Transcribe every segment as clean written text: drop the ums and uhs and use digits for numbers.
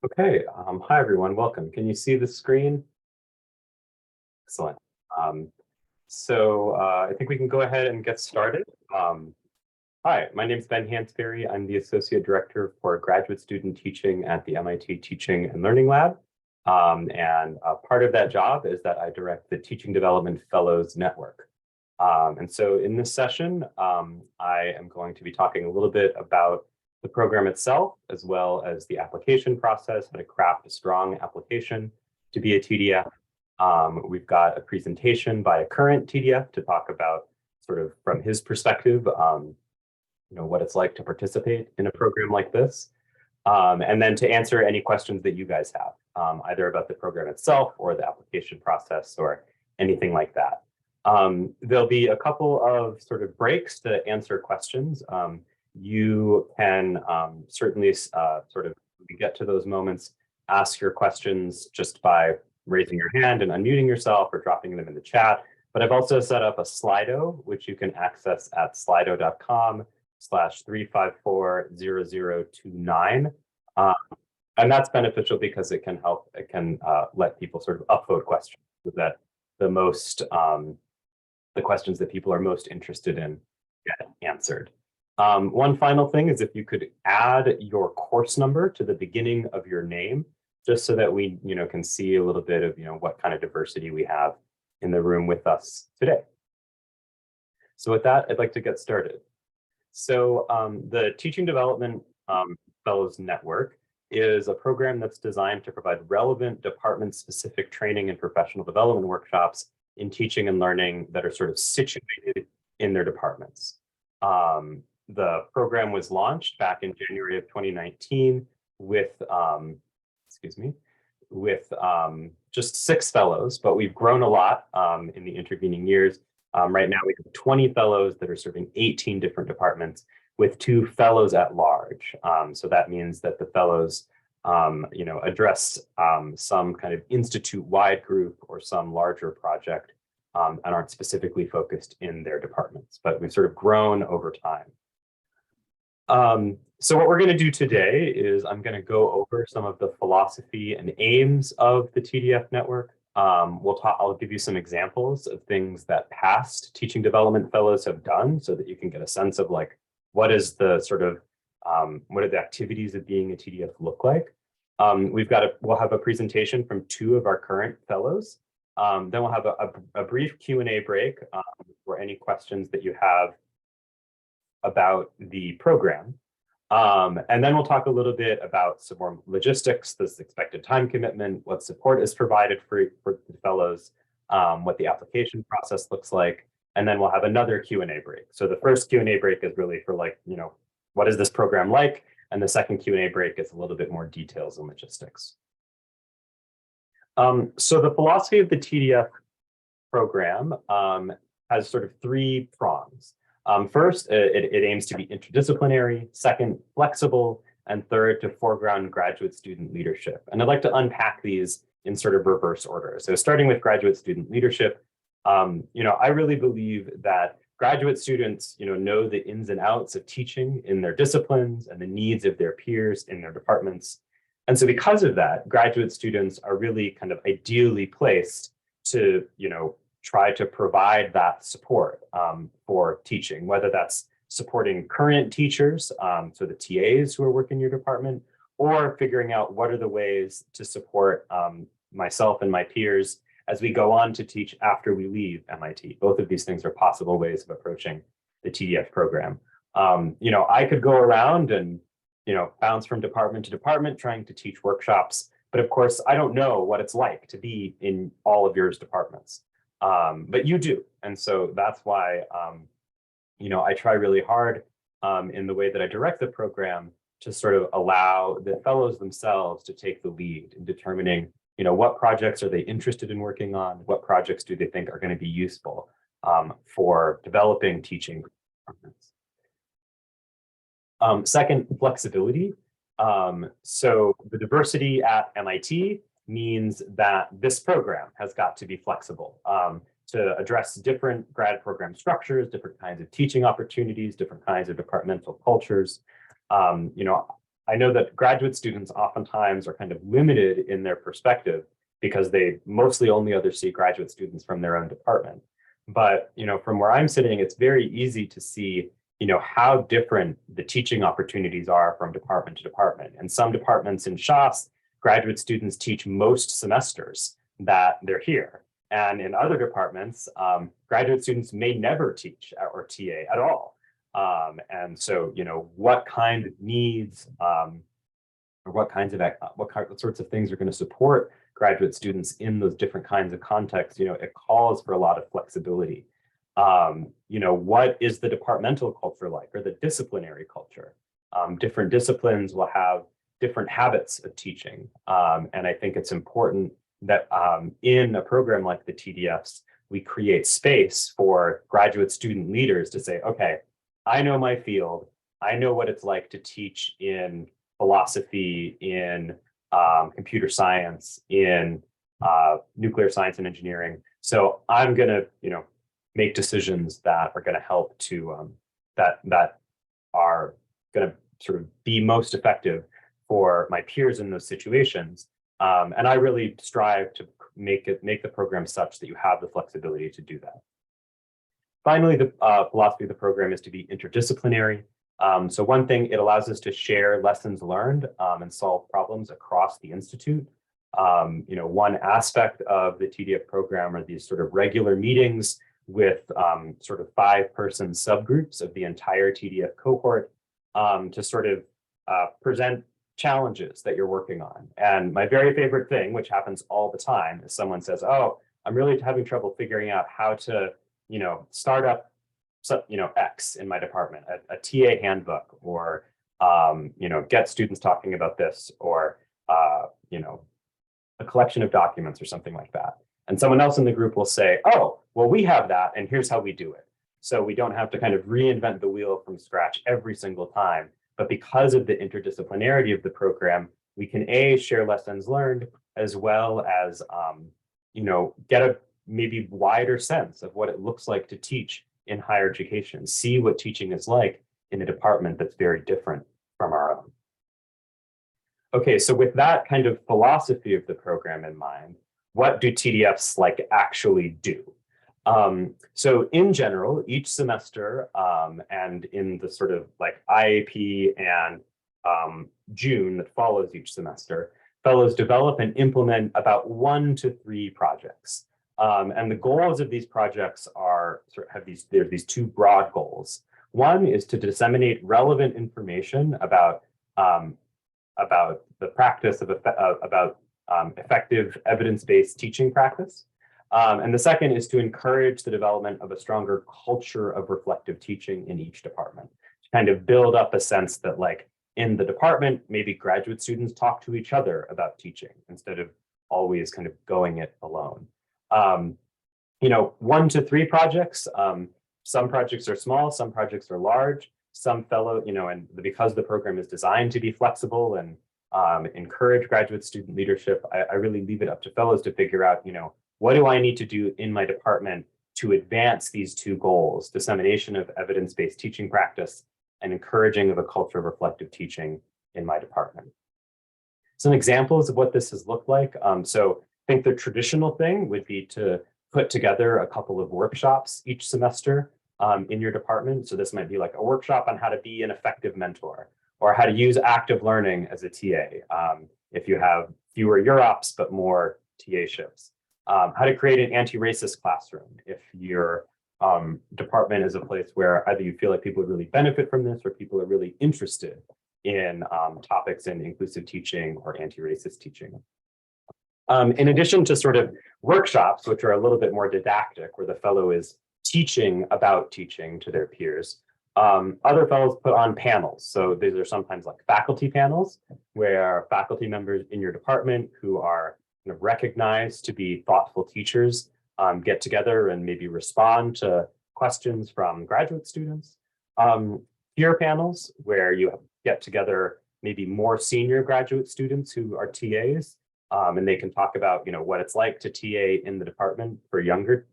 Okay, hi everyone, welcome. Can you see the screen? Excellent. I think we can go ahead and get started. Hi, my name is Ben Hansberry. I'm the Associate Director for Graduate Student Teaching at the MIT Teaching and Learning Lab. Part of that job is that I direct the Teaching Development Fellows Network. In this session, I am going to be talking a little bit about the program itself, as well as the application process, how to craft a strong application to be a TDF. We've got a presentation by a current TDF to talk about sort of from his perspective, what it's like to participate in a program like this. And then to answer any questions that you guys have, either about the program itself or the application process or anything like that. There'll be a couple of sort of breaks to answer questions. You can certainly sort of get to those moments, ask your questions just by raising your hand and unmuting yourself or dropping them in the chat. But I've also set up a Slido, which you can access at slido.com/3540029. And that's beneficial because it can let people sort of upvote questions so that the questions that people are most interested in get answered. One final thing is if you could add your course number to the beginning of your name, just so that we can see a little bit of what kind of diversity we have in the room with us today. So with that, I'd like to get started. So the Teaching Development Fellows Network is a program that's designed to provide relevant department-specific training and professional development workshops in teaching and learning that are sort of situated in their departments. The program was launched back in January of 2019 with just 6 fellows, but we've grown a lot in the intervening years. Right now we have 20 fellows that are serving 18 different departments with 2 fellows at large. So that means that the fellows address some kind of institute-wide group or some larger project and aren't specifically focused in their departments, but we've sort of grown over time. So what we're going to do today is I'm going to go over some of the philosophy and aims of the TDF network. I'll give you some examples of things that past teaching development fellows have done so that you can get a sense of like, what are the activities of being a TDF look like? We'll have a presentation from 2 of our current fellows. Then we'll have a brief Q&A break for any questions that you have about the program. And then we'll talk a little bit about some more logistics, this expected time commitment, what support is provided for the fellows, what the application process looks like, and then we'll have another Q&A break. So the first Q&A break is really for what is this program like? And the second Q&A break is a little bit more details and logistics. So the philosophy of the TDF program has sort of 3 prongs. First, it aims to be interdisciplinary. Second, flexible. And third, to foreground graduate student leadership. And I'd like to unpack these in sort of reverse order. So starting with graduate student leadership, I really believe that graduate students, know the ins and outs of teaching in their disciplines and the needs of their peers in their departments. And so because of that, graduate students are really kind of ideally placed to, try to provide that support for teaching, whether that's supporting current teachers, so the TAs who are working in your department, or figuring out what are the ways to support myself and my peers as we go on to teach after we leave MIT. Both of these things are possible ways of approaching the TDF program. I could go around and, bounce from department to department trying to teach workshops, but of course, I don't know what it's like to be in all of your departments. But you do. And so that's why, I try really hard in the way that I direct the program to sort of allow the fellows themselves to take the lead in determining, what projects are they interested in working on? What projects do they think are going to be useful for developing teaching departments? Second, flexibility. So the diversity at MIT means that this program has got to be flexible to address different grad program structures, different kinds of teaching opportunities, different kinds of departmental cultures. I know that graduate students oftentimes are kind of limited in their perspective because they mostly only ever see graduate students from their own department. But, from where I'm sitting, it's very easy to see, how different the teaching opportunities are from department to department. In some departments in SHAS, graduate students teach most semesters that they're here. And in other departments, graduate students may never teach or TA at all. And so, what kind of needs or what sorts of things are going to support graduate students in those different kinds of contexts? It calls for a lot of flexibility. What is the departmental culture like, or the disciplinary culture? Different disciplines will have different habits of teaching. And I think it's important that in a program like the TDFs, we create space for graduate student leaders to say, okay, I know my field. I know what it's like to teach in philosophy, in computer science, in nuclear science and engineering. So I'm going to, make decisions that are going to help to that are going to sort of be most effective for my peers in those situations. And I really strive to make the program such that you have the flexibility to do that. Finally, the philosophy of the program is to be interdisciplinary. So one thing, it allows us to share lessons learned and solve problems across the institute. One aspect of the TDF program are these sort of regular meetings with sort of 5-person subgroups of the entire TDF cohort to sort of present challenges that you're working on. And my very favorite thing, which happens all the time, is someone says, oh, I'm really having trouble figuring out how to, start up, X in my department, a TA handbook, or, get students talking about this, or, a collection of documents or something like that. And someone else in the group will say, oh, well, we have that, and here's how we do it. So we don't have to kind of reinvent the wheel from scratch every single time. But because of the interdisciplinarity of the program, we can share lessons learned, as well as, get a maybe wider sense of what it looks like to teach in higher education, see what teaching is like in a department that's very different from our own. Okay, so with that kind of philosophy of the program in mind, what do TDFs actually do? So in general, each semester and in the sort of IAP and June that follows each semester, fellows develop and implement about 1 to 3 projects. And the goals of these projects are there's these 2 broad goals. One is to disseminate relevant information about the practice of effective evidence-based teaching practice. And the second is to encourage the development of a stronger culture of reflective teaching in each department, to kind of build up a sense that in the department, maybe graduate students talk to each other about teaching instead of always kind of going it alone. 1 to 3 projects, some projects are small, some projects are large, some and because the program is designed to be flexible and encourage graduate student leadership, I really leave it up to fellows to figure out, what do I need to do in my department to advance these 2 goals, dissemination of evidence-based teaching practice and encouraging of a culture of reflective teaching in my department. Some examples of what this has looked like. So I think the traditional thing would be to put together a couple of workshops each semester in your department. So this might be a workshop on how to be an effective mentor, or how to use active learning as a TA if you have fewer UROPs but more TA shifts. How to create an anti-racist classroom if your department is a place where either you feel like people would really benefit from this, or people are really interested in topics in inclusive teaching or anti-racist teaching. In addition to sort of workshops, which are a little bit more didactic, where the fellow is teaching about teaching to their peers, other fellows put on panels. So these are sometimes faculty panels, where faculty members in your department who are kind of recognized to be thoughtful teachers get together and maybe respond to questions from graduate students. Peer panels, where you get together maybe more senior graduate students who are TAs, and they can talk about what it's like to TA in the department for younger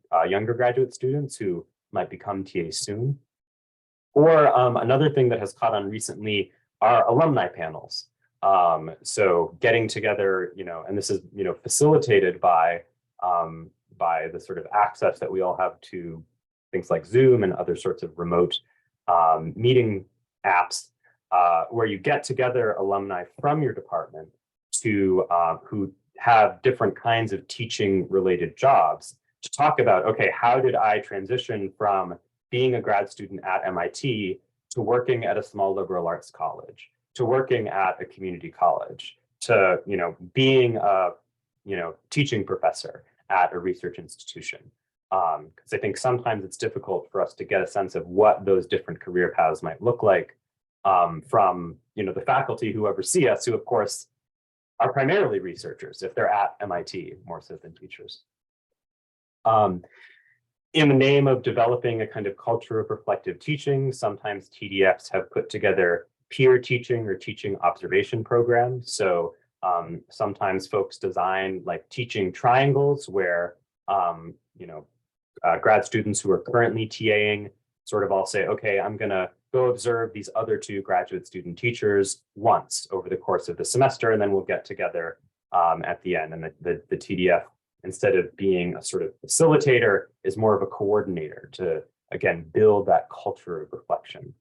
graduate students who might become TAs soon. Or another thing that has caught on recently are alumni panels. So getting together, and this is, facilitated by the sort of access that we all have to things like Zoom and other sorts of remote meeting apps, where you get together alumni from your department to who have different kinds of teaching related jobs to talk about, okay, how did I transition from being a grad student at MIT to working at a small liberal arts college, to working at a community college, to being a teaching professor at a research institution. Because I think sometimes it's difficult for us to get a sense of what those different career paths might look like from the faculty who oversee us, who of course are primarily researchers if they're at MIT more so than teachers. In the name of developing a kind of culture of reflective teaching, sometimes TDFs have put together peer teaching or teaching observation programs. So sometimes folks design like teaching triangles where grad students who are currently TAing sort of all say, okay, I'm gonna go observe these other two graduate student teachers once over the course of the semester, and then we'll get together at the end. And the TDF, instead of being a sort of facilitator, is more of a coordinator to, again, build that culture of reflection.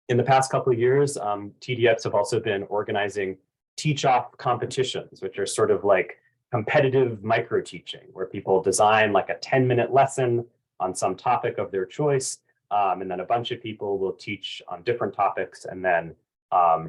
In the past couple of years, TDFs have also been organizing teach-off competitions, which are sort of like competitive micro-teaching, where people design like a 10-minute lesson on some topic of their choice, and then a bunch of people will teach on different topics and then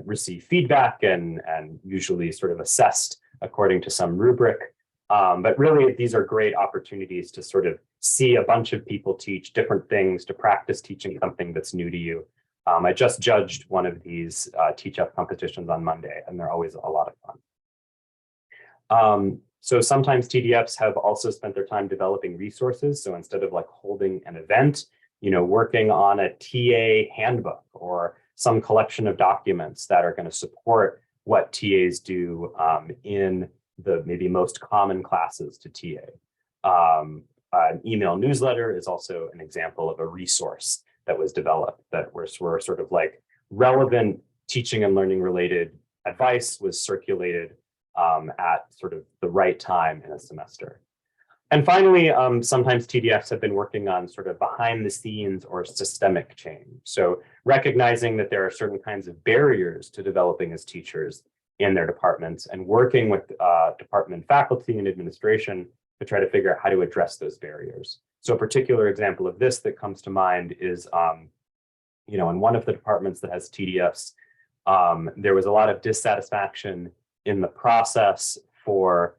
receive feedback and usually sort of assessed according to some rubric. But really, these are great opportunities to sort of see a bunch of people teach different things, to practice teaching something that's new to you. I just judged one of these teach-up competitions on Monday, and they're always a lot of fun. So sometimes TDFs have also spent their time developing resources. So instead of like holding an event, working on a TA handbook or some collection of documents that are going to support what TAs do in the maybe most common classes to TA. An email newsletter is also an example of a resource that was developed that were sort of like relevant teaching and learning related advice was circulated at sort of the right time in a semester. And finally, sometimes TDFs have been working on sort of behind the scenes or systemic change. So recognizing that there are certain kinds of barriers to developing as teachers in their departments and working with department faculty and administration to try to figure out how to address those barriers. So a particular example of this that comes to mind is, in one of the departments that has TDFs, there was a lot of dissatisfaction in the process for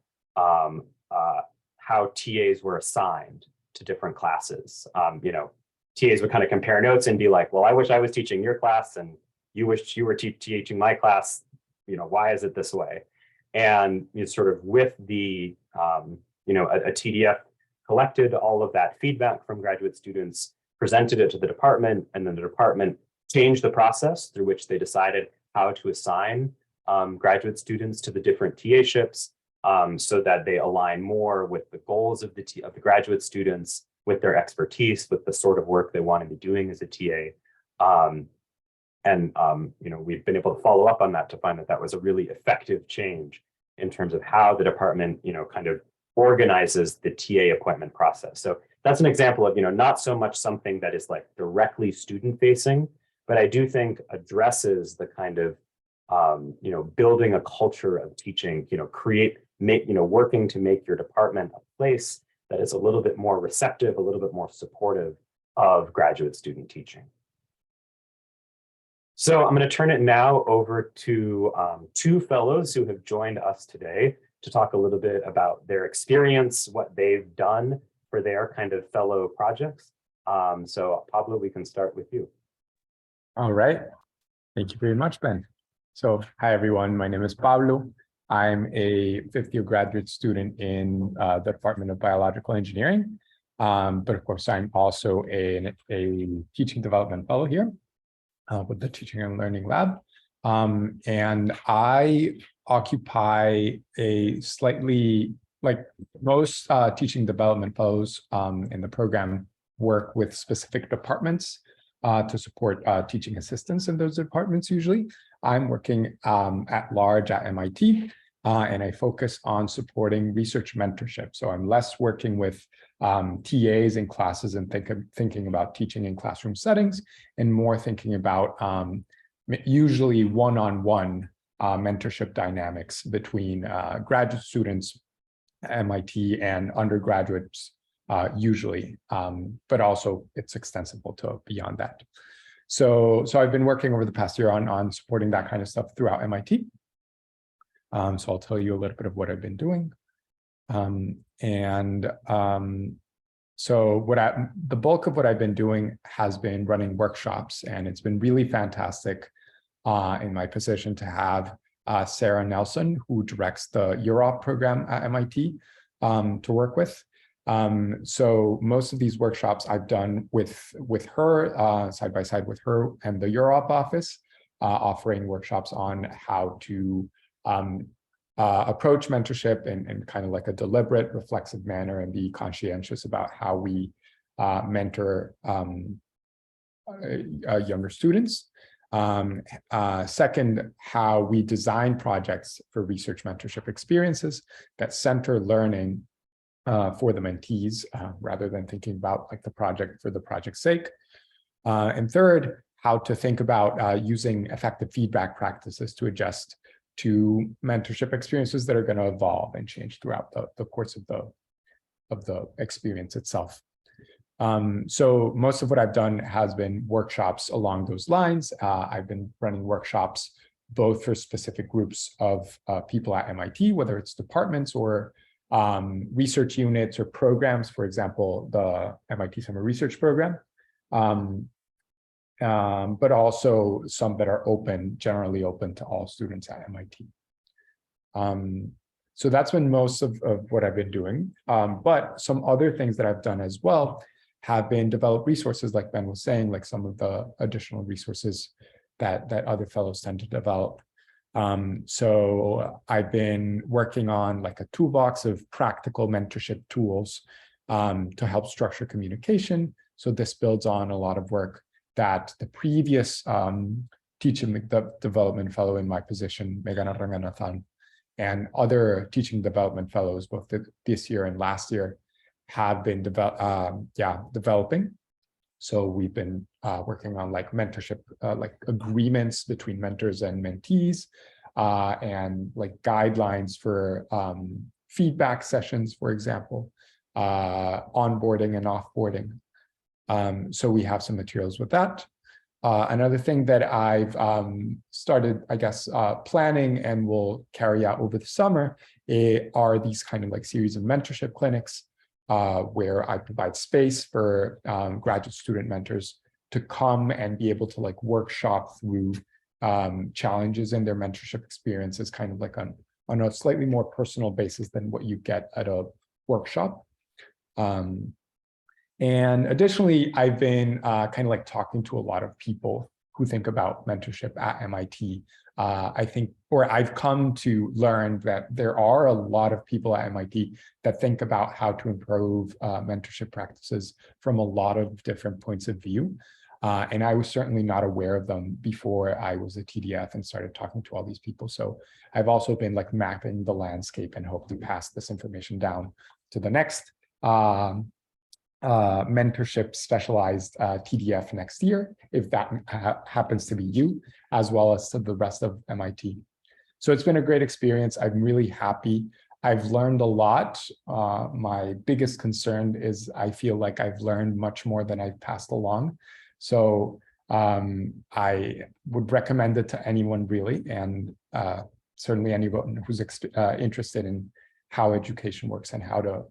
how TAs were assigned to different classes. TAs would kind of compare notes and be like, well, I wish I was teaching your class and you wish you were teaching my class. Why is it this way? And sort of with the, a TDF collected all of that feedback from graduate students, presented it to the department, and then the department changed the process through which they decided how to assign graduate students to the different TA-ships so that they align more with the goals of the graduate students, with their expertise, with the sort of work they want to be doing as a TA. We've been able to follow up on that to find that that was a really effective change in terms of how the department, kind of organizes the TA appointment process. So that's an example of, not so much something that is like directly student facing, but I do think addresses the kind of, building a culture of teaching, working to make your department a place that is a little bit more receptive, a little bit more supportive of graduate student teaching. So I'm going to turn it now over to two fellows who have joined us today to talk a little bit about their experience, what they've done for their kind of fellow projects. So Pablo, we can start with you. All right. Thank you very much, Ben. So hi, everyone. My name is Pablo. I'm a fifth-year graduate student in the Department of Biological Engineering. But of course, I'm also a teaching development fellow here with the Teaching and Learning Lab. And I occupy a slightly, like most teaching development fellows in the program, work with specific departments. to support teaching assistants in those departments usually. I'm working at large at MIT, and I focus on supporting research mentorship. So I'm less working with TAs in classes and thinking about teaching in classroom settings, and more thinking about usually one-on-one mentorship dynamics between graduate students at MIT and undergraduates usually, but also it's extensible to beyond that. So I've been working over the past year on supporting that kind of stuff throughout MIT. So I'll tell you a little bit of what I've been doing. So the bulk of what I've been doing has been running workshops, and it's been really fantastic in my position to have Sarah Nelson, who directs the Europe program at MIT, to work with. So most of these workshops I've done with her, side by side with her and the Europe office, offering workshops on how to approach mentorship in kind of like a deliberate, reflexive manner, and be conscientious about how we mentor younger students. Second, how we design projects for research mentorship experiences that center learning for the mentees, rather than thinking about like the project for the project's sake. And third, how to think about using effective feedback practices to adjust to mentorship experiences that are going to evolve and change throughout the course of the experience itself. So most of what I've done has been workshops along those lines. I've been running workshops both for specific groups of people at MIT, whether it's departments or research units or programs, for example, the MIT Summer Research Program, but also some that are generally open to all students at MIT. So that's been most of what I've been doing. But some other things that I've done as well have been develop resources, like Ben was saying, like some of the additional resources that other fellows tend to develop. So I've been working on like a toolbox of practical mentorship tools to help structure communication. So this builds on a lot of work that the previous teaching development fellow in my position, Meghana Ranganathan, and other teaching development fellows, both this year and last year, have been developing. So we've been working on like mentorship, like agreements between mentors and mentees, and like guidelines for feedback sessions, for example, onboarding and offboarding. So we have some materials with that. Another thing that I've started, I guess, planning and will carry out over the summer are these kind of like series of mentorship clinics, where I provide space for graduate student mentors to come and be able to like workshop through challenges in their mentorship experiences, kind of like on a slightly more personal basis than what you get at a workshop. And additionally, I've been kind of like talking to a lot of people who think about mentorship at MIT. I've come to learn that there are a lot of people at MIT that think about how to improve mentorship practices from a lot of different points of view. And I was certainly not aware of them before I was a TDF and started talking to all these people. So I've also been like mapping the landscape and hope to pass this information down to the next mentorship specialized TDF next year, if that happens to be you, as well as to the rest of MIT. So it's been a great experience. I'm really happy. I've learned a lot. My biggest concern is I feel like I've learned much more than I've passed along. So I would recommend it to anyone really, and certainly anyone who's interested in how education works and how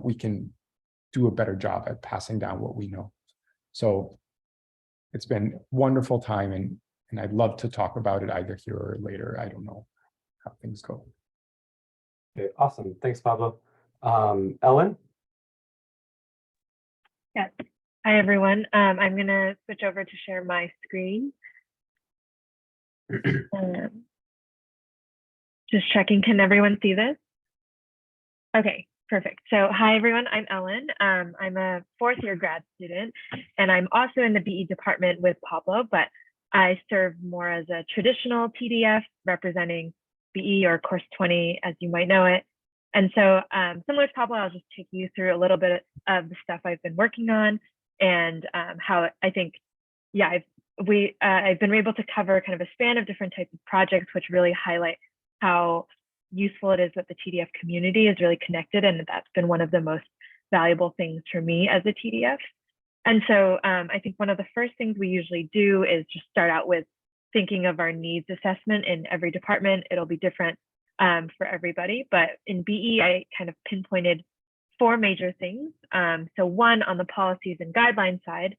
we can do a better job at passing down what we know. So it's been a wonderful time, and I'd love to talk about it either here or later. I don't know how things go. Okay, awesome. Thanks, Pablo. Ellen? Yes. Hi, everyone. I'm going to switch over to share my screen. Just checking, can everyone see this? Okay, Perfect. So hi, everyone. I'm Ellen. I'm a fourth year grad student, and I'm also in the BE department with Pablo, but I serve more as a traditional TDF representing BE or Course 20, as you might know it. And so similar to Pablo, I'll just take you through a little bit of the stuff I've been working on and how I think, yeah, I've been able to cover kind of a span of different types of projects, which really highlight how useful it is that the TDF community is really connected, and that's been one of the most valuable things for me as a TDF. And so I think one of the first things we usually do is just start out with thinking of our needs assessment in every department. It'll be different for everybody, but in BE, I kind of pinpointed 4 major things. So one, on the policies and guidelines side,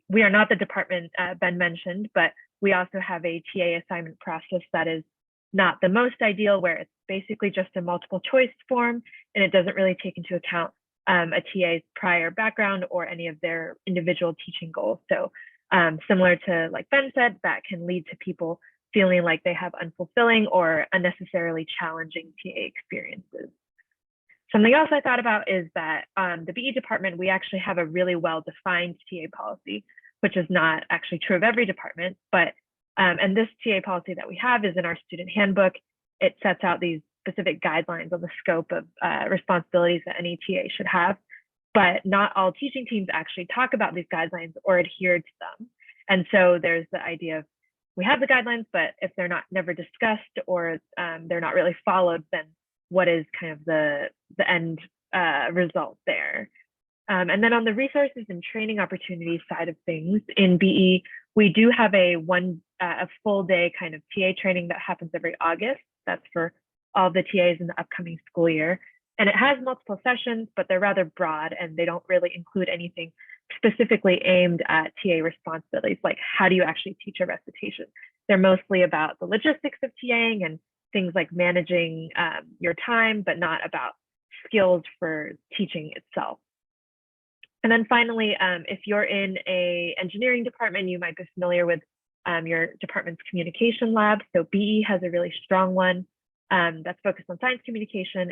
we are not the department Ben mentioned, but we also have a TA assignment process that is not the most ideal, where it's basically just a multiple choice form, and it doesn't really take into account a TA's prior background or any of their individual teaching goals. So similar to like Ben said, that can lead to people feeling like they have unfulfilling or unnecessarily challenging TA experiences. Something else I thought about is that the BE department, we actually have a really well-defined TA policy, which is not actually true of every department, but and this TA policy that we have is in our student handbook. It sets out these specific guidelines on the scope of responsibilities that any TA should have, but not all teaching teams actually talk about these guidelines or adhere to them. And so there's the idea of we have the guidelines, but if they're never discussed or they're not really followed, then what is kind of the end result there? And then on the resources and training opportunities side of things, in BE, we do have a full day kind of TA training that happens every August. That's for all the TAs in the upcoming school year. And it has multiple sessions, but they're rather broad and they don't really include anything specifically aimed at TA responsibilities, like how do you actually teach a recitation? They're mostly about the logistics of TAing and things like managing your time, but not about skills for teaching itself. And then finally, if you're in a engineering department, you might be familiar with your department's communication lab. So BE has a really strong one that's focused on science communication.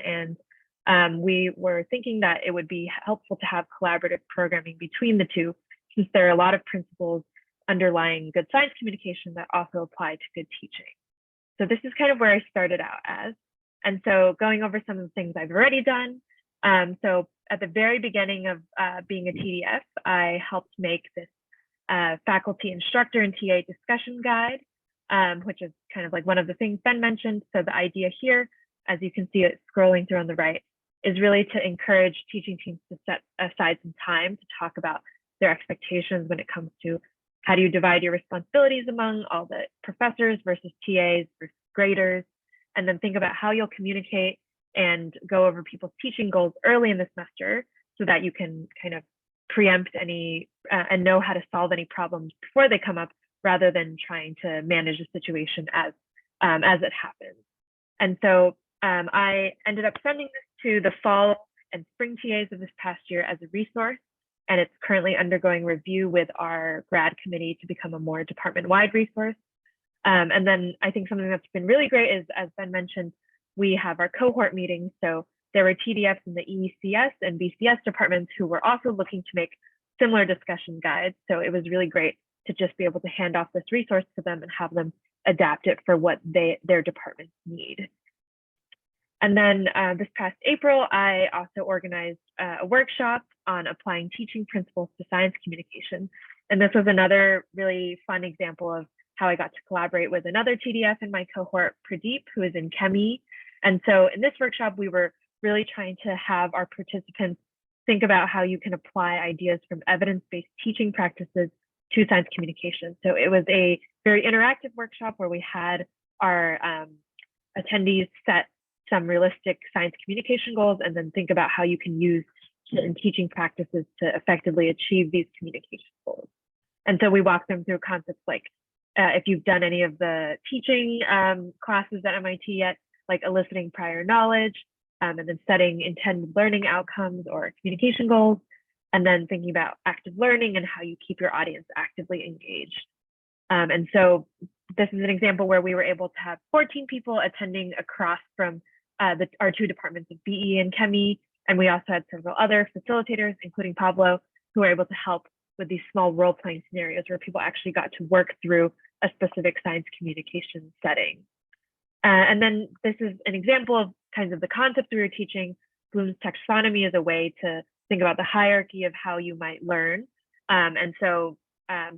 And we were thinking that it would be helpful to have collaborative programming between the two, since there are a lot of principles underlying good science communication that also apply to good teaching. So this is kind of where I started out as. And so going over some of the things I've already done. So at the very beginning of being a TDF, I helped make this faculty instructor and TA discussion guide, which is kind of like one of the things Ben mentioned. So the idea here, as you can see it scrolling through on the right, is really to encourage teaching teams to set aside some time to talk about their expectations when it comes to how do you divide your responsibilities among all the professors versus TAs versus graders, and then think about how you'll communicate and go over people's teaching goals early in the semester so that you can kind of preempt any and know how to solve any problems before they come up, rather than trying to manage the situation as it happens. And so I ended up sending this to the fall and spring TAs of this past year as a resource, and it's currently undergoing review with our grad committee to become a more department-wide resource. And then I think something that's been really great is, as Ben mentioned, we have our cohort meetings. So there were TDFs in the ECS and BCS departments who were also looking to make similar discussion guides. So it was really great to just be able to hand off this resource to them and have them adapt it for what their departments need. And then this past April, I also organized a workshop on applying teaching principles to science communication. And this was another really fun example of how I got to collaborate with another TDF in my cohort, Pradeep, who is in Chemie. And so in this workshop, we were really trying to have our participants think about how you can apply ideas from evidence-based teaching practices to science communication. So it was a very interactive workshop where we had our attendees set some realistic science communication goals and then think about how you can use certain teaching practices to effectively achieve these communication goals. And so we walked them through concepts like, if you've done any of the teaching classes at MIT yet, like eliciting prior knowledge, and then setting intended learning outcomes or communication goals, and then thinking about active learning and how you keep your audience actively engaged. And so this is an example where we were able to have 14 people attending across from our two departments of BE and Chemie. And we also had several other facilitators, including Pablo, who were able to help with these small role-playing scenarios where people actually got to work through a specific science communication setting. And then this is an example of kinds of the concepts we were teaching. Bloom's taxonomy is a way to think about the hierarchy of how you might learn. And so a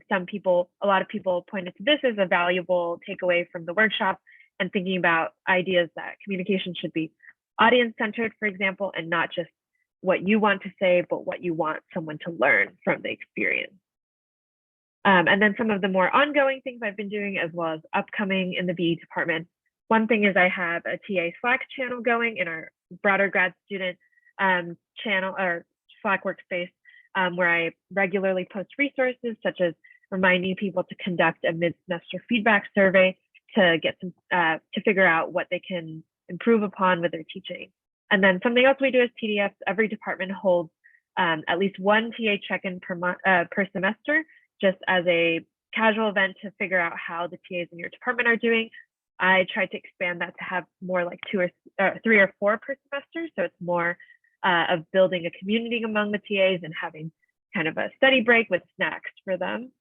lot of people pointed to this as a valuable takeaway from the workshop, and thinking about ideas that communication should be audience-centered, for example, and not just what you want to say, but what you want someone to learn from the experience. And then some of the more ongoing things I've been doing, as well as upcoming in the BE department. One thing is I have a TA Slack channel going in our broader grad student channel or Slack workspace, where I regularly post resources, such as reminding people to conduct a mid-semester feedback survey to get some to figure out what they can improve upon with their teaching. And then something else we do as TDFs, every department holds at least one TA check-in per semester, just as a casual event to figure out how the TAs in your department are doing. I tried to expand that to have more like 2 or 3 or 4 per semester. So it's more of building a community among the TAs and having kind of a study break with snacks for them.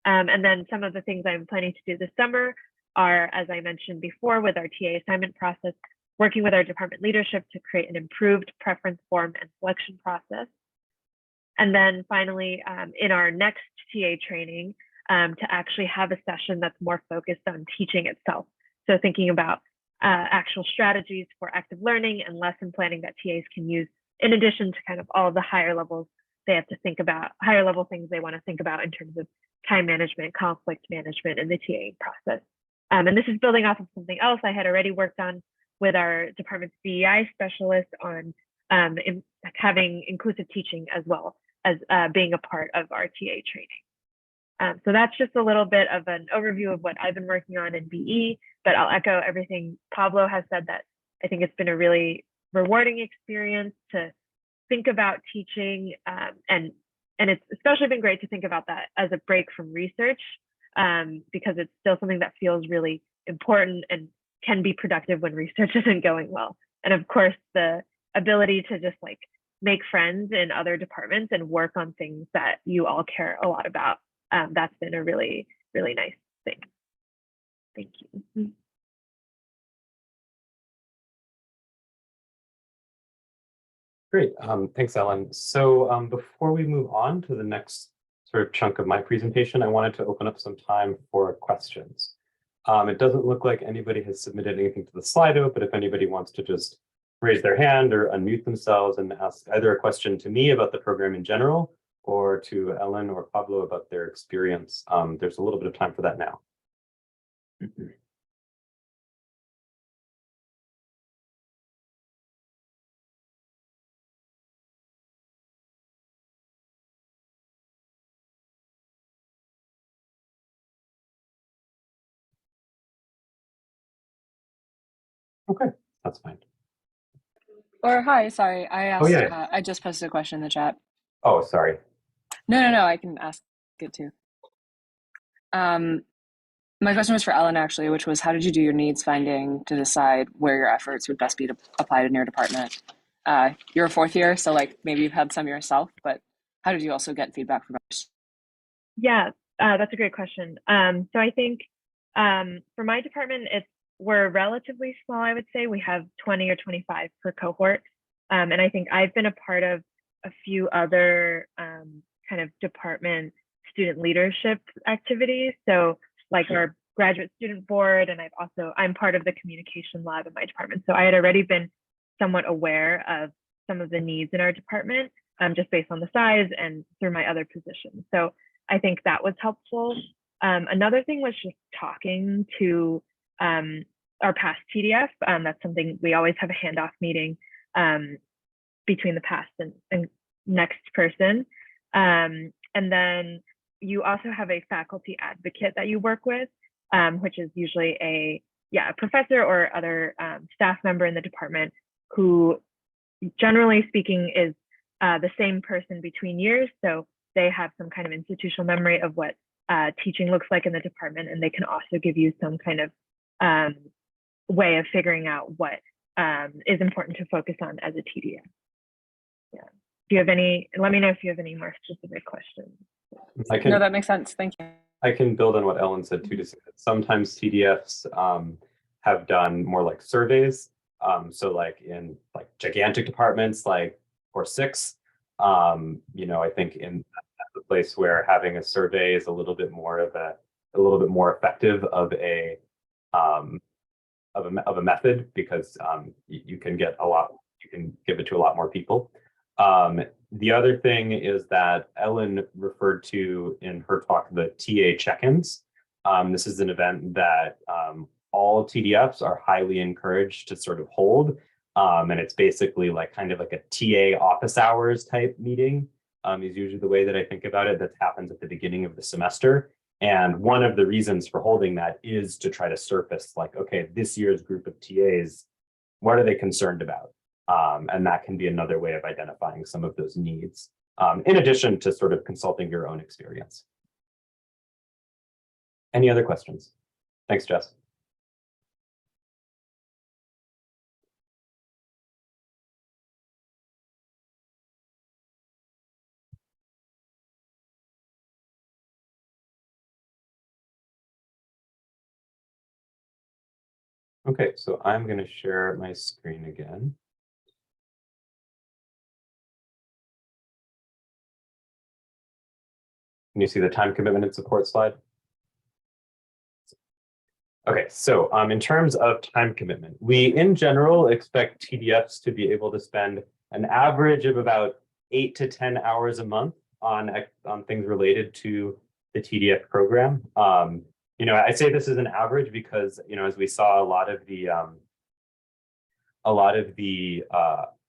And then some of the things I'm planning to do this summer are, as I mentioned before, with our TA assignment process, working with our department leadership to create an improved preference form and selection process. And then finally, in our next TA training, to actually have a session that's more focused on teaching itself. So thinking about actual strategies for active learning and lesson planning that TAs can use, in addition to kind of all the higher levels they have to think about, higher level things they want to think about in terms of time management, conflict management, and the TA process. And this is building off of something else I had already worked on with our department's DEI specialist on having inclusive teaching as well as being a part of our TA training. So that's just a little bit of an overview of what I've been working on in BE, but I'll echo everything Pablo has said, that I think it's been a really rewarding experience to think about teaching, and it's especially been great to think about that as a break from research, because it's still something that feels really important and can be productive when research isn't going well. And of course, the ability to just like make friends in other departments and work on things that you all care a lot about. That's been a really, really nice thing. Thank you. Great, thanks, Ellen. So before we move on to the next sort of chunk of my presentation, I wanted to open up some time for questions. It doesn't look like anybody has submitted anything to the Slido, but if anybody wants to just raise their hand or unmute themselves and ask either a question to me about the program in general, or to Ellen or Pablo about their experience, there's a little bit of time for that now. Okay, that's fine. Or hi, sorry, I asked. Oh, yeah. I just posted a question in the chat. Oh, sorry. No, I can ask it too. My question was for Ellen actually, which was, how did you do your needs finding to decide where your efforts would best be applied in your department? You're a 4th year, so like maybe you've had some yourself, but how did you also get feedback from others? Yeah, that's a great question. So I think for my department, we're relatively small, I would say. We have 20 or 25 per cohort. And I think I've been a part of a few other kind of department student leadership activities. So like our graduate student board, and I'm part of the communication lab in my department. So I had already been somewhat aware of some of the needs in our department, just based on the size and through my other positions. So I think that was helpful. Another thing was just talking to our past TDF. That's something we always have a handoff meeting between the past and next person. And then you also have a faculty advocate that you work with, which is usually a professor or other staff member in the department who, generally speaking, is the same person between years. So they have some kind of institutional memory of what teaching looks like in the department, and they can also give you some kind of way of figuring out what is important to focus on as a TDF. Yeah. Do you have any, let me know if you have any more specific questions. No, that makes sense. Thank you. I can build on what Ellen said too. To say that sometimes TDFs have done more like surveys. So like in like gigantic departments, like or six, I think in the place where having a survey is a little bit more effective of a method, because you can get you can give it to a lot more people. The other thing is that Ellen referred to in her talk the TA check-ins. This is an event that all TDFs are highly encouraged to sort of hold. And it's basically like kind of like a TA office hours type meeting, is usually the way that I think about it. That happens at the beginning of the semester. And one of the reasons for holding that is to try to surface like, okay, this year's group of TAs, what are they concerned about? And that can be another way of identifying some of those needs, in addition to sort of consulting your own experience. Any other questions? Thanks, Jess. Okay, so I'm going to share my screen again. Can you see the time commitment and support slide? Okay, so in terms of time commitment, we in general expect TDFs to be able to spend an average of about 8 to 10 hours a month on things related to the TDF program. I say this is an average because, as we saw, a lot of the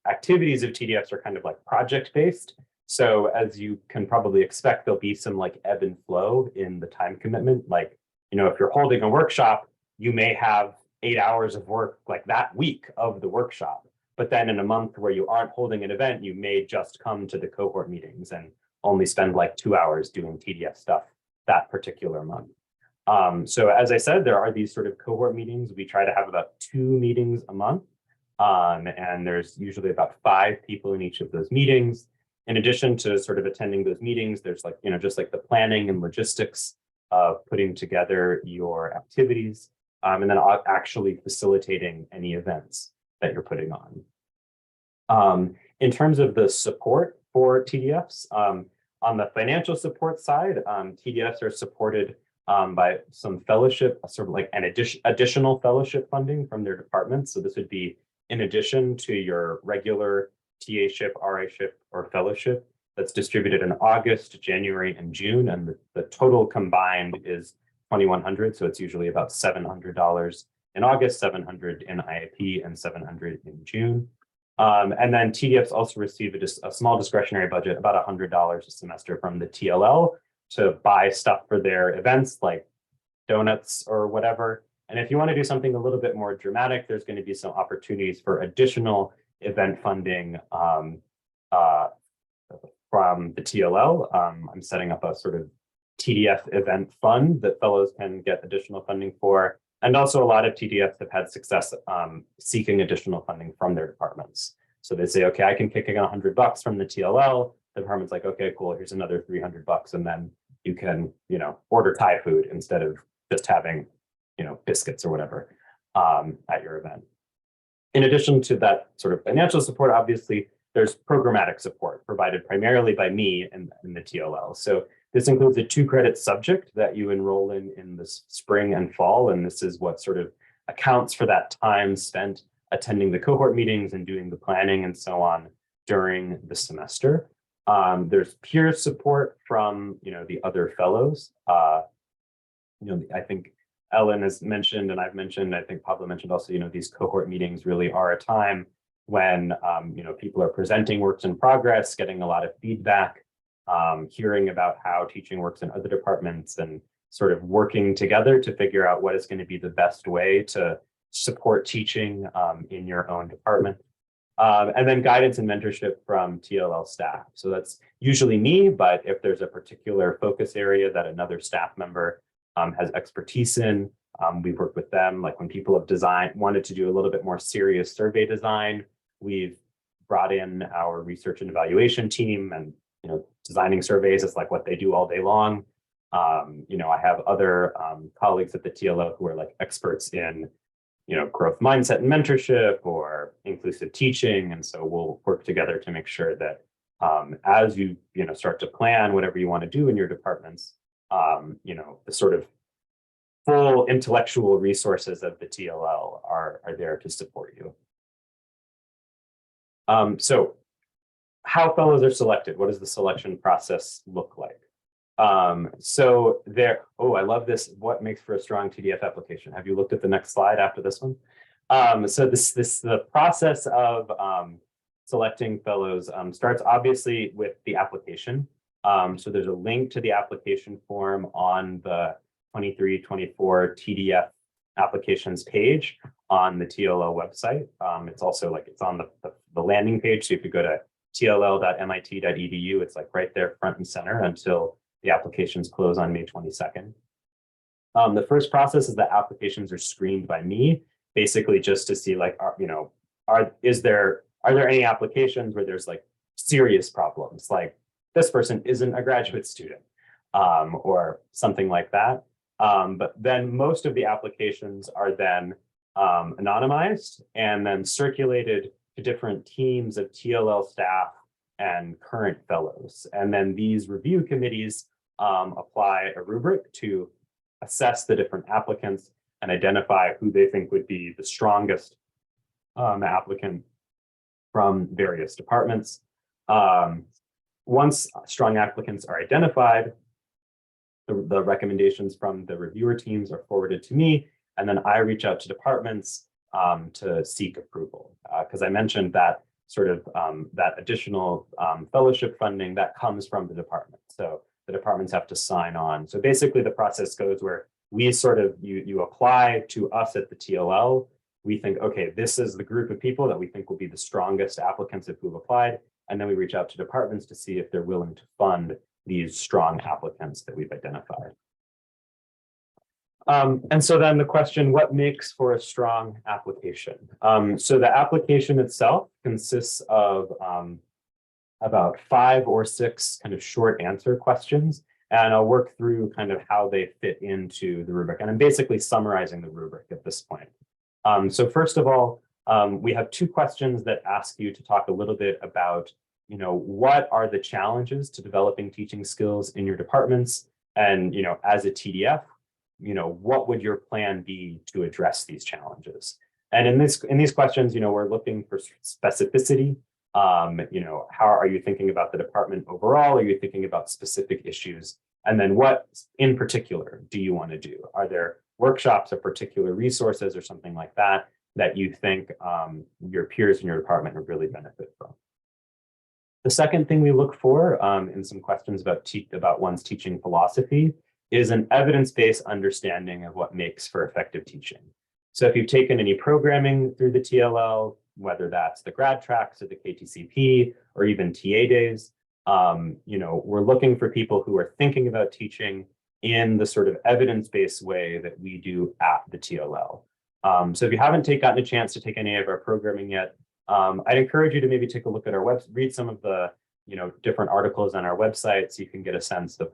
activities of TDFs are kind of like project-based. So as you can probably expect, there'll be some like ebb and flow in the time commitment. Like, if you're holding a workshop, you may have 8 hours of work like that week of the workshop. But then in a month where you aren't holding an event, you may just come to the cohort meetings and only spend like 2 hours doing TDF stuff that particular month. So as I said, there are these sort of cohort meetings. We try to have about 2 meetings a month. And there's usually about 5 people in each of those meetings. In addition to sort of attending those meetings, there's like, just like the planning and logistics of putting together your activities, and then actually facilitating any events that you're putting on. In terms of the support for TDFs, on the financial support side, TDFs are supported by some fellowship, sort of like an additional fellowship funding from their departments. So this would be in addition to your regular TA-ship, RA-ship, or fellowship that's distributed in August, January, and June. And the total combined is $2,100. So it's usually about $700 in August, $700 in IAP, and $700 in June. And then TDFs also receive a small discretionary budget, about $100 a semester from the TLL to buy stuff for their events like donuts or whatever. And if you want to do something a little bit more dramatic, there's going to be some opportunities for additional event funding from the TLL. I'm setting up a sort of TDF event fund that fellows can get additional funding for. And also a lot of TDFs have had success seeking additional funding from their departments. So they say, okay, I can kick in $100 from the TLL. The department's like, okay, cool, here's another $300. And then you can, order Thai food instead of just having, biscuits or whatever at your event. In addition to that sort of financial support, obviously, there's programmatic support provided primarily by me in the TLL. So this includes a 2-credit subject that you enroll in the spring and fall. And this is what sort of accounts for that time spent attending the cohort meetings and doing the planning and so on during the semester. There's peer support from, the other fellows. I think Ellen has mentioned, and I've mentioned, I think Pablo mentioned also, these cohort meetings really are a time when, people are presenting works in progress, getting a lot of feedback, hearing about how teaching works in other departments, and sort of working together to figure out what is going to be the best way to support teaching in your own department. And then guidance and mentorship from TLL staff. So that's usually me, but if there's a particular focus area that another staff member has expertise in, We've worked with them, like when people have wanted to do a little bit more serious survey design, we've brought in our research and evaluation team, and designing surveys is like what they do all day long. I have other colleagues at the TLO who are like experts in growth mindset and mentorship or inclusive teaching. And so we'll work together to make sure that as you start to plan whatever you want to do in your departments, the sort of full intellectual resources of the TLL are there to support you. So how fellows are selected, what does the selection process look like? I love this. What makes for a strong TDF application? Have you looked at the next slide after this one? So the process of selecting fellows starts obviously with the application. So there's a link to the application form on the 23-24 TDF applications page on the TLL website. It's also it's on the landing page. So if you go to tll.mit.edu, it's like right there front and center until the applications close on May 22nd. The first process is that applications are screened by me, basically just to see are there any applications where there's like serious problems, like this person isn't a graduate student or something like that. But then most of the applications are then anonymized and then circulated to different teams of TLL staff and current fellows. And then these review committees apply a rubric to assess the different applicants and identify who they think would be the strongest applicant from various departments. Once strong applicants are identified, the recommendations from the reviewer teams are forwarded to me, and then I reach out to departments to seek approval. Because I mentioned that sort of that additional fellowship funding that comes from the department. So the departments have to sign on. So basically the process goes where we sort of, you apply to us at the TLL. We think, okay, this is the group of people that we think will be the strongest applicants if we've applied. And then we reach out to departments to see if they're willing to fund these strong applicants that we've identified. And so then the question, what makes for a strong application? So the application itself consists of about 5 or 6 kind of short answer questions. And I'll work through kind of how they fit into the rubric. And I'm basically summarizing the rubric at this point. So first of all, we have 2 questions that ask you to talk a little bit about, what are the challenges to developing teaching skills in your departments? And, as a TDF, what would your plan be to address these challenges? And in these questions, we're looking for specificity. How are you thinking about the department overall? Are you thinking about specific issues? And then what in particular do you want to do? Are there workshops or particular resources or something like that that you think your peers in your department would really benefit from? The second thing we look for in some questions about one's teaching philosophy is an evidence-based understanding of what makes for effective teaching. So if you've taken any programming through the TLL, whether that's the grad tracks or the KTCP or even TA days, we're looking for people who are thinking about teaching in the sort of evidence-based way that we do at the TLL. So if you haven't gotten a chance to take any of our programming yet, I'd encourage you to maybe take a look at our website, read some of the different articles on our website so you can get a sense of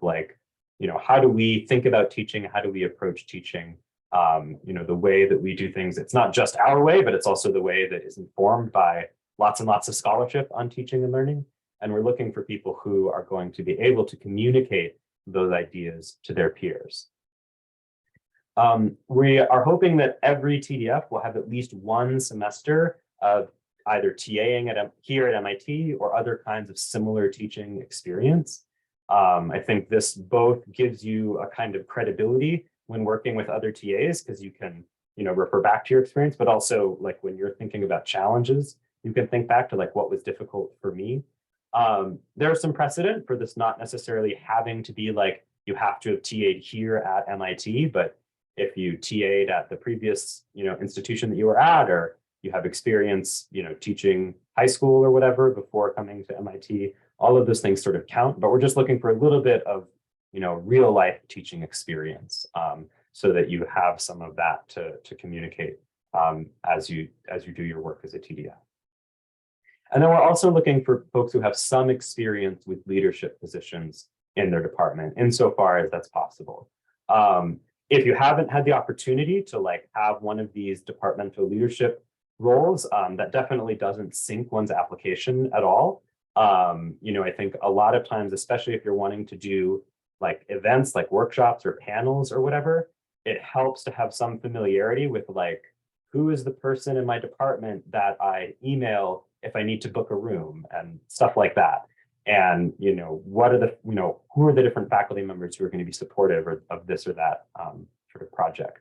how do we think about teaching, how do we approach teaching, the way that we do things. It's not just our way, but it's also the way that is informed by lots and lots of scholarship on teaching and learning. And we're looking for people who are going to be able to communicate those ideas to their peers. We are hoping that every TDF will have at least 1 semester of either TAing here at MIT or other kinds of similar teaching experience. I think this both gives you a kind of credibility when working with other TAs, because you can, refer back to your experience, but also when you're thinking about challenges, you can think back to what was difficult for me. There's some precedent for this not necessarily having to be you have to have TA'd here at MIT, but if you TA'd at the previous, institution that you were at, or you have experience, teaching high school or whatever before coming to MIT, all of those things sort of count, but we're just looking for a little bit of, real life teaching experience. so that you have some of that to communicate as you do your work as a TDF. And then we're also looking for folks who have some experience with leadership positions in their department, insofar as that's possible. If you haven't had the opportunity to like have one of these departmental leadership roles, that definitely doesn't sink one's application at all. I think a lot of times, especially if you're wanting to do like events like workshops or panels or whatever, it helps to have some familiarity with like, who is the person in my department that I email if I need to book a room and stuff like that. And, what are the, who are the different faculty members who are going to be supportive of this or that sort of project.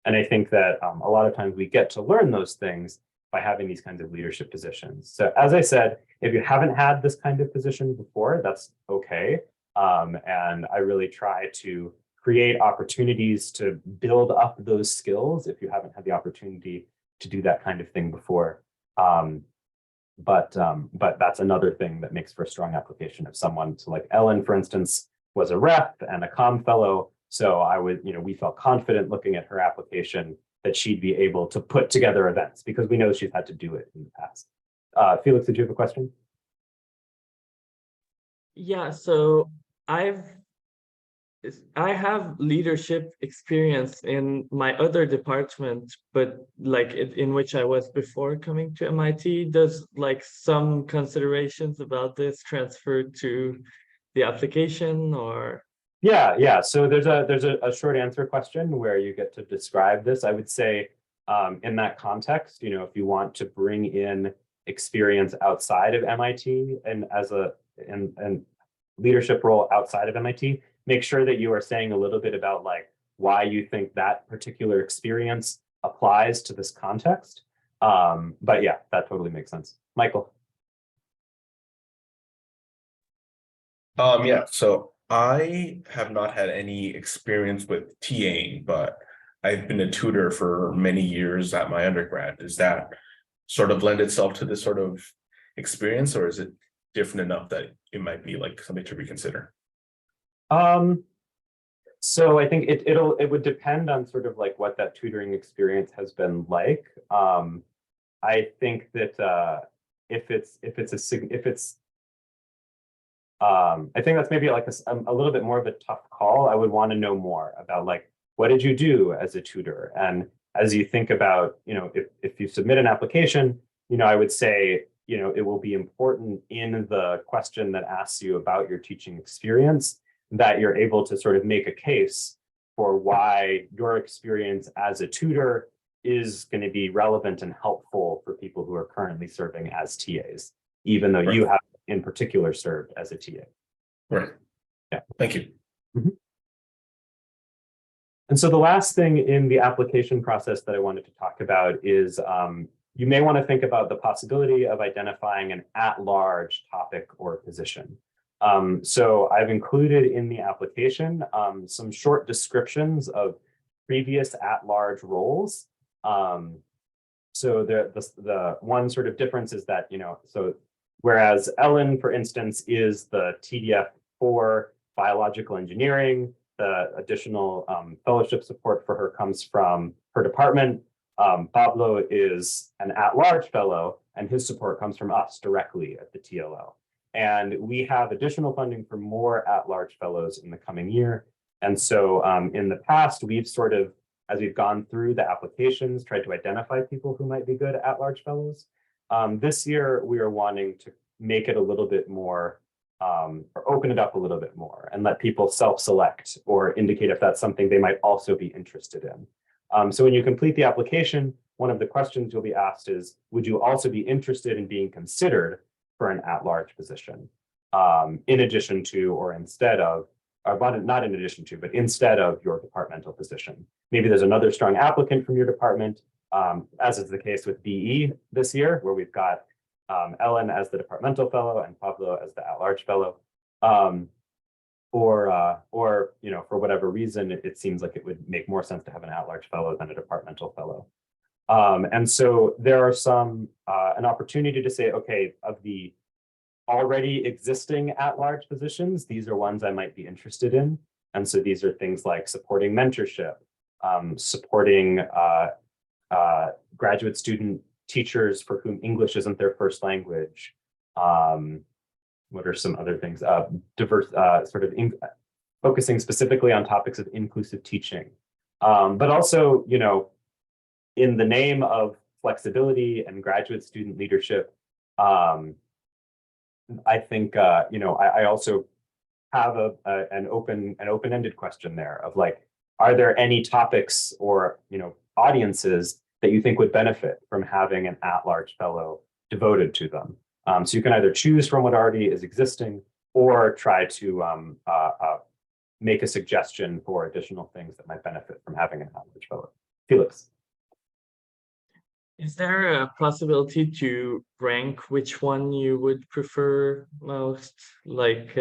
And I think that a lot of times we get to learn those things by having these kinds of leadership positions. So as I said, if you haven't had this kind of position before, that's okay. And I really try to create opportunities to build up those skills if you haven't had the opportunity to do that kind of thing before. But that's another thing that makes for a strong application of someone. So like Ellen, for instance, was a rep and a comm fellow. So we felt confident looking at her application that she'd be able to put together events because we know she's had to do it in the past. Felix, did you have a question? Yeah, so I have leadership experience in my other department, but like in which I was before coming to MIT. Does like some considerations about this transfer to the application or? Yeah. So there's a short answer question where you get to describe this. I would say in that context, if you want to bring in experience outside of MIT and as a leadership role outside of MIT, make sure that you are saying a little bit about like why you think that particular experience applies to this context. But yeah, that totally makes sense. Michael. Yeah, so I have not had any experience with TAing, but I've been a tutor for many years at my undergrad. Does that sort of lend itself to this sort of experience, or is it different enough that it might be like something to reconsider? So I think it would depend on sort of like what that tutoring experience has been like. I think that I think that's maybe like a little bit more of a tough call. I would want to know more about like, what did you do as a tutor? And as you think about, if you submit an application, I would say, it will be important in the question that asks you about your teaching experience that you're able to sort of make a case for why your experience as a tutor is going to be relevant and helpful for people who are currently serving as TAs, even though you have in particular served as a TA. Right. Yeah. Thank you. Mm-hmm. And so the last thing in the application process that I wanted to talk about is you may want to think about the possibility of identifying an at-large topic or position. So I've included in the application some short descriptions of previous at-large roles. So the one sort of difference is that, so whereas Ellen, for instance, is the TDF for biological engineering, the additional fellowship support for her comes from her department. Pablo is an at-large fellow, and his support comes from us directly at the TLL. And we have additional funding for more at-large fellows in the coming year. And so in the past, we've sort of, as we've gone through the applications, tried to identify people who might be good at-large fellows. This year, we are wanting to make it a little bit more, or open it up a little bit more and let people self-select or indicate if that's something they might also be interested in. So when you complete the application, one of the questions you'll be asked is, would you also be interested in being considered for an at-large position, in addition to or instead of, or not in addition to, but instead of your departmental position. Maybe there's another strong applicant from your department, as is the case with BE this year, where we've got Ellen as the departmental fellow and Pablo as the at-large fellow. Or for whatever reason, it seems like it would make more sense to have an at-large fellow than a departmental fellow. And so there are an opportunity to say, okay, of the already existing at-large positions, these are ones I might be interested in. And so these are things like supporting mentorship, supporting graduate student teachers for whom English isn't their first language. What are some other things? Diverse, focusing specifically on topics of inclusive teaching, but also, in the name of flexibility and graduate student leadership, I think, I also have an open-ended question there of like, are there any topics or, audiences that you think would benefit from having an at-large fellow devoted to them? So you can either choose from what already is existing or try to make a suggestion for additional things that might benefit from having an at-large fellow. Felix. Is there a possibility to rank which one you would prefer most? Like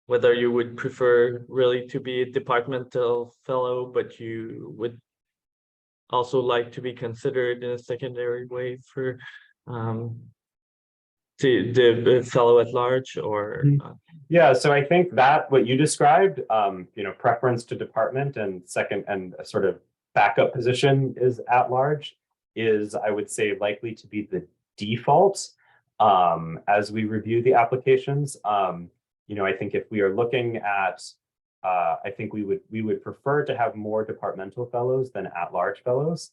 whether you would prefer really to be a departmental fellow, but you would also like to be considered in a secondary way for the fellow at large, or Yeah, so I think that what you described, preference to department and second and a sort of backup position is at large, is, I would say, likely to be the default as we review the applications. I think if we are looking at, I think we would prefer to have more departmental fellows than at-large fellows.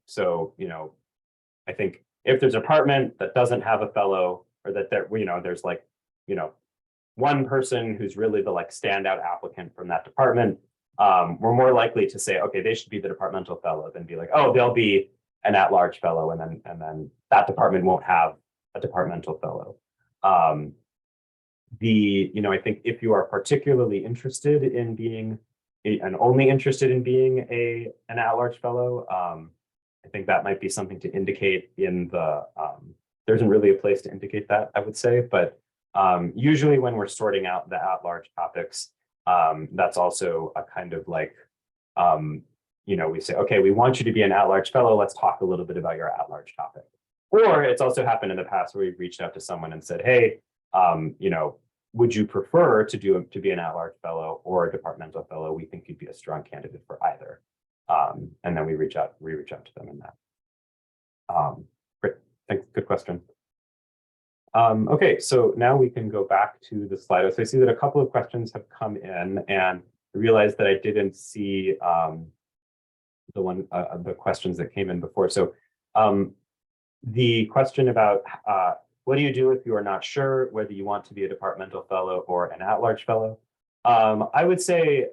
So, I think if there's a department that doesn't have a fellow, or that there's like, one person who's really the like standout applicant from that department, we're more likely to say, okay, they should be the departmental fellow than be like, oh, they'll be an at-large fellow, and then that department won't have a departmental fellow. I think if you are particularly interested in being and only interested in being an at-large fellow, I think that might be something to indicate in the, there isn't really a place to indicate that, I would say, but usually when we're sorting out the at-large topics, that's also a kind of like, we say, okay, we want you to be an at-large fellow, let's talk a little bit about your at-large topic. Or it's also happened in the past where we've reached out to someone and said, hey, would you prefer to be an at-large fellow or a departmental fellow? We think you'd be a strong candidate for either. And then we reach out to them in that. Great, thanks, good question. Okay, so now we can go back to the Slido. So I see that a couple of questions have come in, and I realized that I didn't see the questions that came in before. So the question about what do you do if you are not sure whether you want to be a departmental fellow or an at-large fellow? I would say,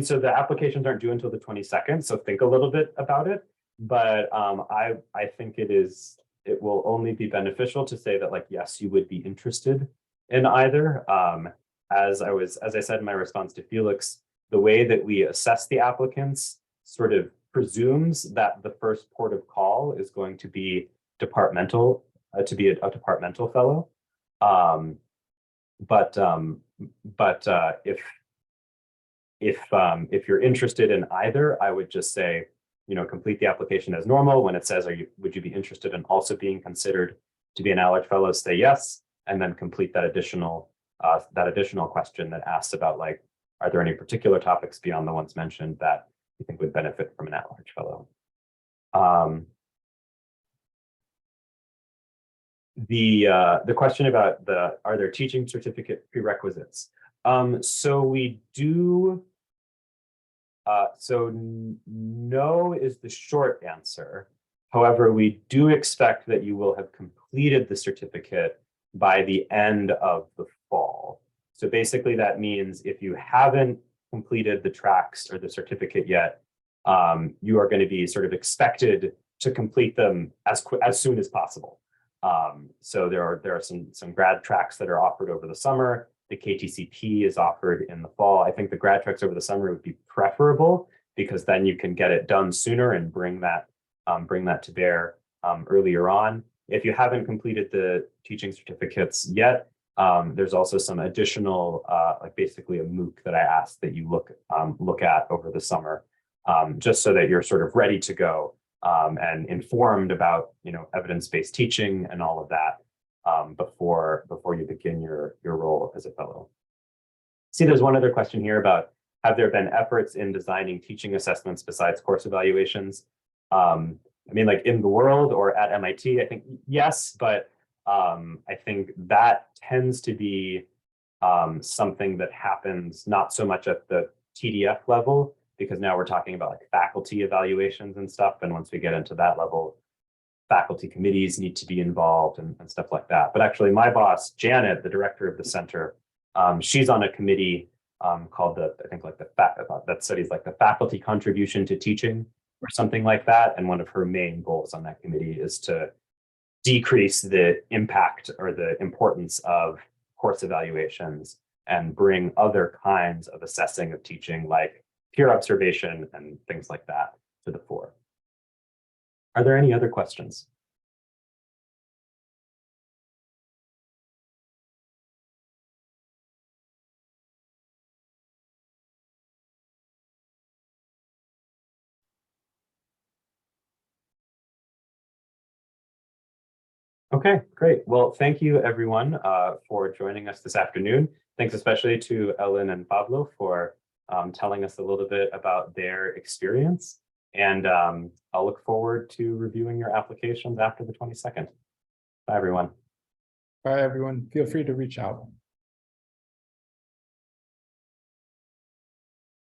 so the applications aren't due until the 22nd, so think a little bit about it. But I think it will only be beneficial to say that, like, yes, you would be interested in either. As I said in my response to Felix, the way that we assess the applicants sort of presumes that the first port of call is going to be departmental, to be a departmental fellow. But if you're interested in either, I would just say, complete the application as normal. When it says, would you be interested in also being considered to be an at-large fellow, say yes, and then complete that additional question that asks about, like, are there any particular topics beyond the ones mentioned that you think would benefit from an at-large fellow? The question about are there teaching certificate prerequisites? So we do. So no is the short answer. However, we do expect that you will have completed the certificate by the end of the fall. So basically that means if you haven't completed the tracks or the certificate yet, you are going to be sort of expected to complete them as soon as possible. So there are some grad tracks that are offered over the summer. The KTCP is offered in the fall. I think the grad tracks over the summer would be preferable because then you can get it done sooner and bring that to bear earlier on. If you haven't completed the teaching certificates yet, there's also some additional, like basically a MOOC that I asked that you look at over the summer, just so that you're sort of ready to go and informed about evidence-based teaching and all of that before you begin your role as a fellow. See, there's one other question here about have there been efforts in designing teaching assessments besides course evaluations? I mean, like in the world or at MIT, I think yes, but I think that tends to be something that happens not so much at the TDF level, because now we're talking about like faculty evaluations and stuff. And once we get into that level, faculty committees need to be involved and stuff like that. But actually my boss, Janet, the director of the center, she's on a committee called that studies like the faculty contribution to teaching or something like that. And one of her main goals on that committee is to decrease the impact or the importance of course evaluations and bring other kinds of assessing of teaching like peer observation and things like that to the fore. Are there any other questions? Okay, great. Well, thank you everyone for joining us this afternoon. Thanks especially to Ellen and Pablo for telling us a little bit about their experience. And I'll look forward to reviewing your applications after the 22nd. Bye, everyone. Bye, everyone. Feel free to reach out.